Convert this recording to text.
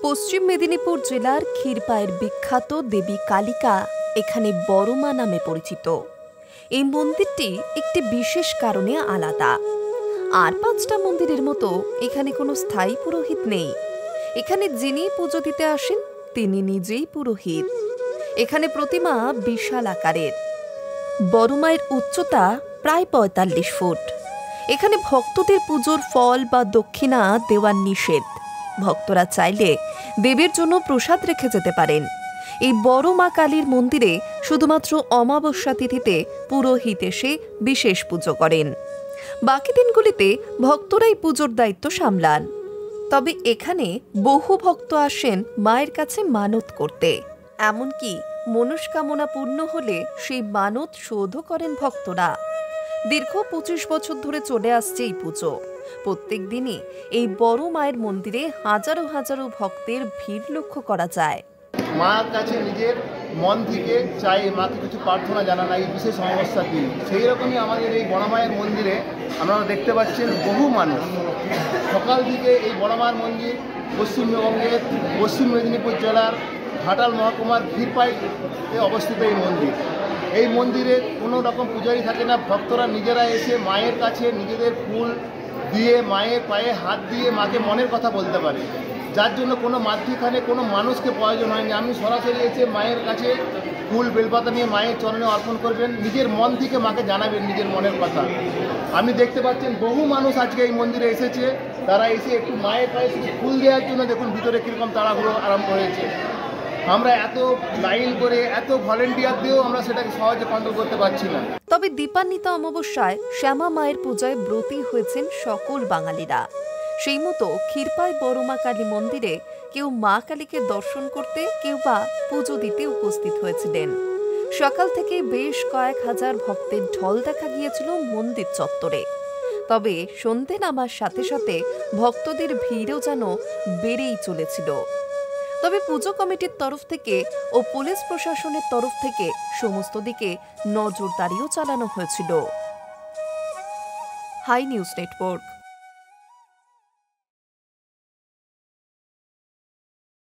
পশ্চিম মেদিনীপুর জেলার ক্ষীরপাইয়ের বিখ্যাত দেবী কালিকা এখানে বড় মা নামে পরিচিত। এই মন্দিরটি একটি বিশেষ কারণে আলাদা। আর পাঁচটা মন্দিরের মতো এখানে কোনো স্থায়ী পুরোহিত নেই। এখানে যিনি পুজো দিতে আসেন তিনি নিজেই পুরোহিত। এখানে প্রতিমা বিশাল আকারের। বড় মায়ের উচ্চতা প্রায় ৪৫ ফুট। এখানে ভক্তদের পুজোর ফল বা দক্ষিণা দেওয়া নিষেধ। ভক্তরা চাইলে দেবীর জন্য প্রসাদ রেখে যেতে পারেন। এই বড় মা কালীর মন্দিরে শুধুমাত্র অমাবস্যা তিথিতে পুরোহিত এসে বিশেষ পুজো করেন। বাকি দিনগুলিতে ভক্তরাই পুজোর দায়িত্ব সামলান। তবে এখানে বহু ভক্ত আসেন মায়ের কাছে মানত করতে। এমনকি মনস্কামনা পূর্ণ হলে সেই মানত শোধও করেন ভক্তরা। দীর্ঘ ২৫ বছর ধরে চলে আসছে এই পুজো। প্রত্যেক দিনই এই বড় মায়ের মন্দিরে হাজারো হাজারো ভক্তের ভিড় লক্ষ্য করা যায়। মার কাছে নিজের মন থেকে চাই মাকে কিছু প্রার্থনা জানান এই বিশেষ অমাবস্যার দিন। সেই রকমই আমাদের এই বড় মায়ের মন্দিরে আপনারা দেখতে পাচ্ছেন বহু মানুষ সকাল থেকে এই বড় মায়ের মন্দির পশ্চিমবঙ্গের পশ্চিম মেদিনীপুর জেলার ঘাটাল মহকুমার ক্ষীরপাইতে অবস্থিত এই মন্দির। এই মন্দিরে কোনো রকম পূজারি থাকে না। ভক্তরা নিজেরা এসে মায়ের কাছে নিজেদের ফুল দিয়ে মায়ের পায়ে হাত দিয়ে মাকে মনের কথা বলতে পারে, যার জন্য কোনো মাতৃখানে কোনো মানুষকে প্রয়োজন হয়নি। আমি সরাসরি এসে মায়ের কাছে ফুল বেলপাতা নিয়ে মায়ের চরণে অর্পণ করবেন, নিজের মন থেকে মাকে জানাবেন নিজের মনের কথা। আমি দেখতে পাচ্ছেন বহু মানুষ আজকে এই মন্দিরে এসেছে। তারা এসে একটু মায়ের পায়ে শুধু ফুল দেওয়ার জন্য দেখুন ভিতরে কীরকম তাড়াহুড়ো আরম্ভ হয়েছে। আমরা এত লাইন করে এত ভলেন্টিয়ার দিয়েও আমরা সেটাকে সহজে কন্ট্রোল করতে পারছি না। তবে দীপান্বিতা অমাবস্যায় শ্যামা মায়ের পূজায় ব্রতী হয়েছেন সকল বাঙালিরা। সেই মতো ক্ষীরপাই বড় মা কালী মন্দিরে কেউ মা কালীকে দর্শন করতে, কেউ বা পুজো দিতে উপস্থিত হয়েছিলেন। সকাল থেকে বেশ কয়েক হাজার ভক্তের ঢল দেখা গিয়েছিল মন্দির চত্বরে। তবে সন্ধে নামার সাথে সাথে ভক্তদের ভিড়ও যেন বেড়েই চলেছিল। তবে পুজো কমিটির তরফ থেকে ও পুলিশ প্রশাসনের তরফ থেকে সমস্ত দিকে নজরদারিও চালানো হয়েছিল। Hi news network.